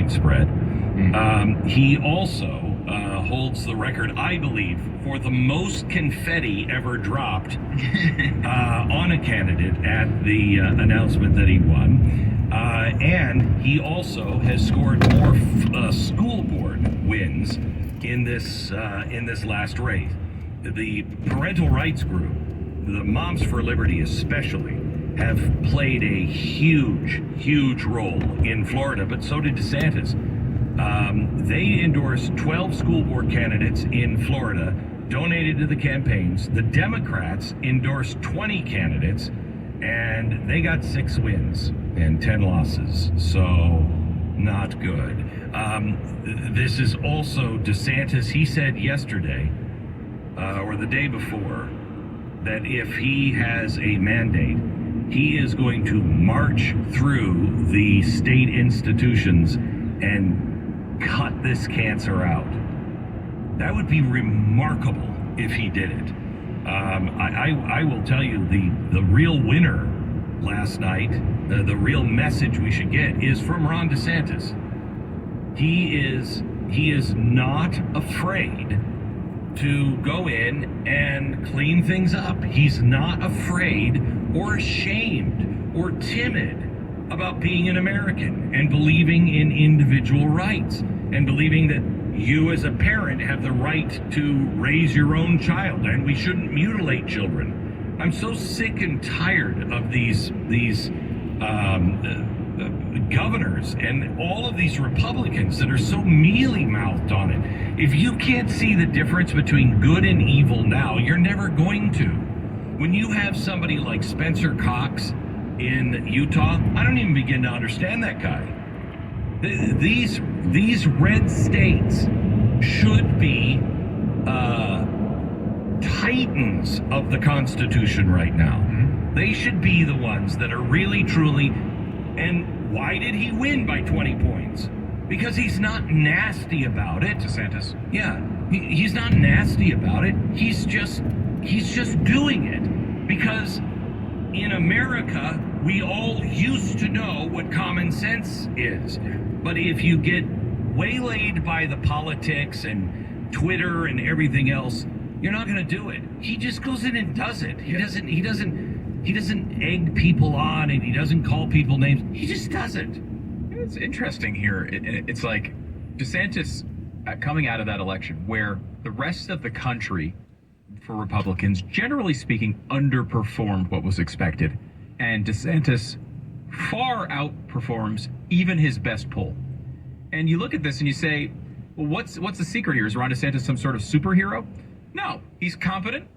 point spread. He also holds the record, I believe, for the most confetti ever dropped on a candidate at the announcement that he won. And he also has scored more school board wins in this last race. The parental rights group, the Moms for Liberty especially, have played a huge role in Florida, but so did DeSantis. They endorsed 12 school board candidates in Florida, donated to the campaigns. The Democrats endorsed 20 candidates, and they got 6 wins and 10 losses. So, not good. This is also DeSantis. He said yesterday, or the day before, that if he has a mandate, he is going to march through the state institutions and cut this cancer out. That would be remarkable if he did it. I will tell you, the real winner last night, the real message we should get is from Ron DeSantis. He is not afraid to go in and clean things up. He's not afraid or ashamed or timid about being an American and believing in individual rights and believing that you as a parent have the right to raise your own child and we shouldn't mutilate children. I'm so sick and tired of these governors and all of these Republicans that are so mealy-mouthed on it. If you can't see the difference between good and evil now, you're never going to. When you have somebody like Spencer Cox in Utah, I don't even begin to understand that guy. These red states should be titans of the Constitution right now. They should be the ones that are really, truly. And why did he win by 20 points? Because he's not nasty about it. DeSantis. Yeah, he's not nasty about it. He's just doing it because in America, we all used to know what common sense is. But if you get waylaid by the politics and Twitter and everything else, you're not going to do it. He just goes in and does it. He doesn't egg people on and he doesn't call people names. He just does it. It's interesting here. It's like DeSantis coming out of that election where the rest of the country, for Republicans, generally speaking, underperformed what was expected. And DeSantis far outperforms even his best poll. And you look at this and you say, well, what's the secret here? Is Ron DeSantis some sort of superhero? No, he's competent,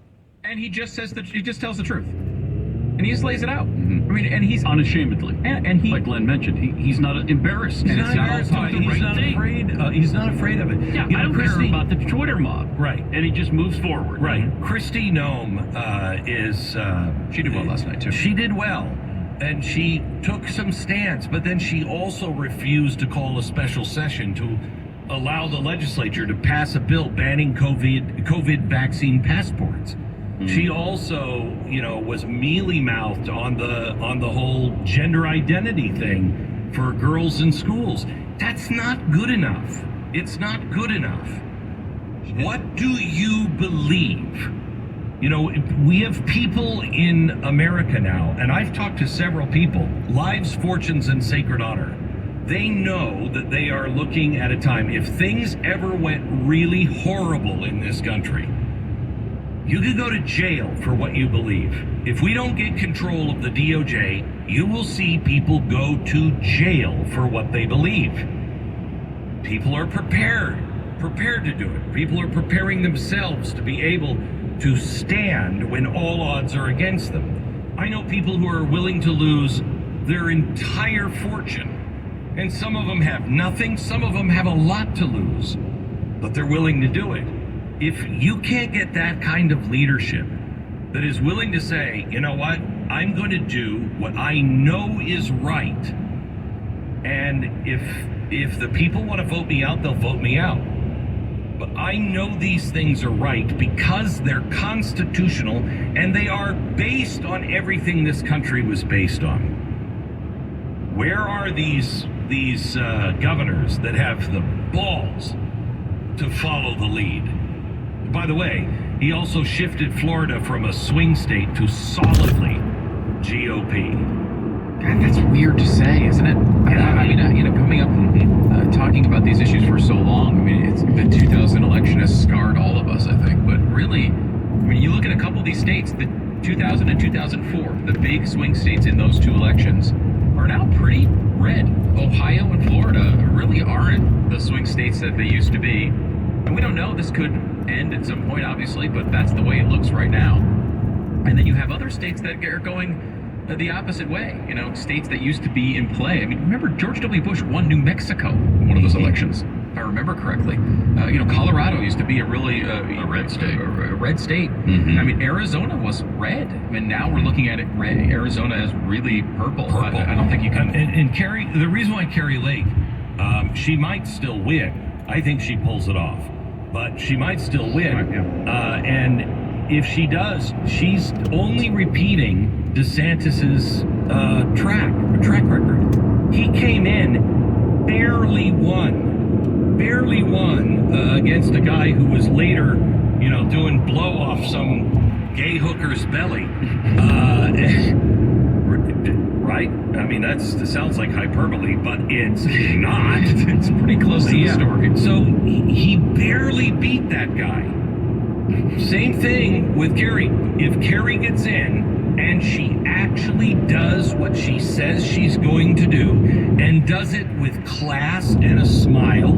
and he just tells the truth, and he just lays it out. I mean, and he's unashamedly, and he, like Glenn mentioned, he's not embarrassed. He's not afraid of it. Yeah, I don't care about the Twitter mob, right? And he just moves forward. Right. Kristi Noem she did well last night too. She did well. And she took some stance, but then she also refused to call a special session to allow the legislature to pass a bill banning COVID vaccine passports. She also, was mealy-mouthed on the whole gender identity thing for girls in schools. That's not good enough. It's not good enough. What do you believe? We have people in America now, and I've talked to several people, lives, fortunes, and sacred honor. They know that they are looking at a time, if things ever went really horrible in this country, you could go to jail for what you believe. If we don't get control of the DOJ, you will see people go to jail for what they believe. People are prepared to do it. People are preparing themselves to be able to stand when all odds are against them. I know people who are willing to lose their entire fortune. And some of them have nothing, some of them have a lot to lose, but they're willing to do it. If you can't get that kind of leadership that is willing to say, you know what, I'm going to do what I know is right, and if the people want to vote me out, they'll vote me out. But I know these things are right because they're constitutional and they are based on everything this country was based on. Where are these these governors that have the balls to follow the lead. By the way, he also shifted Florida from a swing state to solidly GOP. God, that's weird to say, isn't it? I mean, coming up, talking about these issues for so long. I mean, the 2000 election has scarred all of us, I think. But really, I mean, you look at a couple of these states, the 2000 and 2004, the big swing states in those two elections are now pretty red. Ohio and Florida really aren't the swing states that they used to be. And we don't know, this could end at some point, obviously, but that's the way it looks right now. And then you have other states that are going the opposite way, states that used to be in play. I mean, remember George W. Bush won New Mexico in one of those elections, if I remember correctly. Colorado used to be a really a red state. A red state. Mm-hmm. I mean, Arizona was red. I mean, now we're looking at it red. Arizona is really purple. I don't think you can. And Carrie, the reason why Carrie Lake, she might still win. I think she pulls it off, but she might still win. And if she does, she's only repeating DeSantis's track record. He came in, barely won against a guy who was later, doing blow off some gay hooker's belly. Right? I mean, that sounds like hyperbole, but it's not. It's pretty close to the story. So he barely beat that guy. Same thing with Carrie. If Carrie gets in and she actually does what she says she's going to do and does it with class and a smile,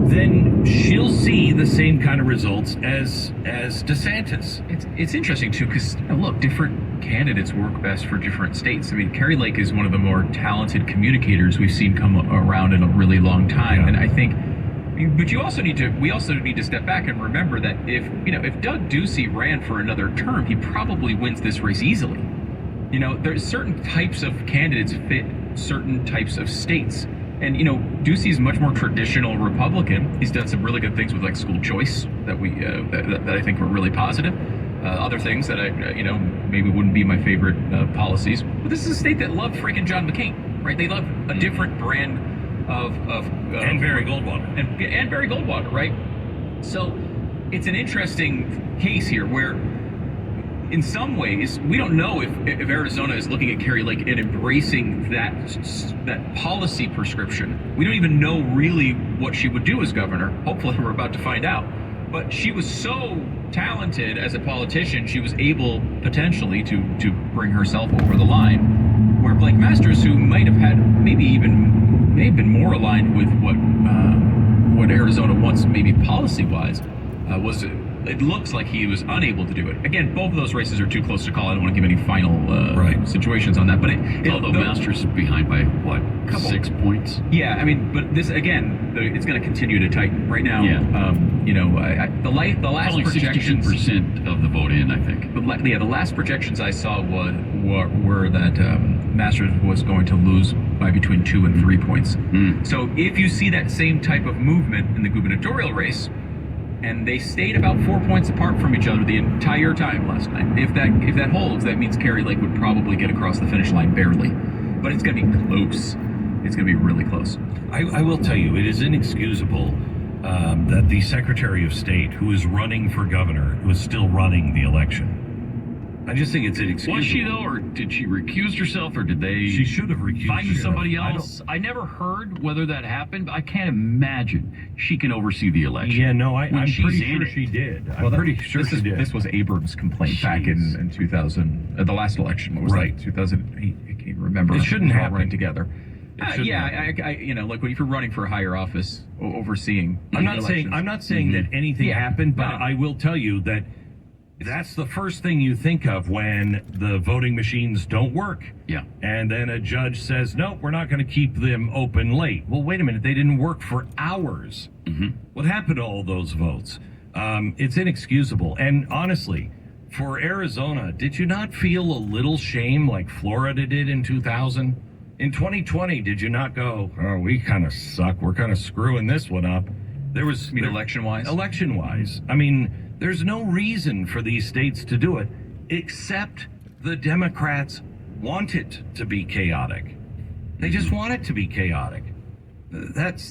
then she'll see the same kind of results as DeSantis. It's interesting too, because look, different candidates work best for different states. I mean, Carrie Lake is one of the more talented communicators we've seen come around in a really long time, and I think. But we also need to step back and remember that if Doug Ducey ran for another term, he probably wins this race easily. There's certain types of candidates fit certain types of states. And, Ducey's much more traditional Republican. He's done some really good things with, like, school choice that that I think were really positive. Other things that maybe wouldn't be my favorite policies. But this is a state that loved freaking John McCain, right? They love a different brand of and Barry Goldwater. And Barry Goldwater, right? So it's an interesting case here where, in some ways, we don't know if Arizona is looking at Carrie Lake and embracing that policy prescription. We don't even know really what she would do as governor. Hopefully, we're about to find out. But she was so talented as a politician, she was able potentially to bring herself over the line. Where Blake Masters, who might have had may have been more aligned with what Arizona wants, maybe policy-wise, it looks like he was unable to do it. Again, both of those races are too close to call. I don't want to give any final situations on that. But although Masters is behind by, 6 points? Yeah, I mean, but this, again, it's going to continue to tighten. Right now, the last only projections... 62% of the vote in, I think. The last projections I saw were that Masters was going to lose by between 2 and 3 points. So if you see that same type of movement in the gubernatorial race, and they stayed about 4 points apart from each other the entire time last night. If that holds, that means Carrie Lake would probably get across the finish line barely. But it's going to be close. It's going to be really close. I will tell you, it is inexcusable that the Secretary of State, who is running for governor, who is still running the election. I just think it's inexcusable. Was she, though, or did she recuse herself, or did they... She should have recused find herself. Somebody else? I never heard whether that happened. I can't imagine she can oversee the election. Yeah, no, I'm pretty sure she did. I'm pretty sure she did. This was Abrams' complaint back in 2000, the last election. What was that? 2008? I can't remember. It shouldn't happen. Running together. Like when if you're running for a higher office, overseeing. I'm not saying that anything happened, but I will tell you that that's the first thing you think of when the voting machines don't work. Yeah. And then a judge says, no, we're not going to keep them open late. Well, wait a minute. They didn't work for hours. What happened to all those votes? It's inexcusable. And honestly, for Arizona, did you not feel a little shame like Florida did in 2000? In 2020, did you not go, oh, we kind of suck. We're kind of screwing this one up. Election-wise? Election-wise. I mean, there's no reason for these states to do it, except the Democrats want it to be chaotic. They just want it to be chaotic. That's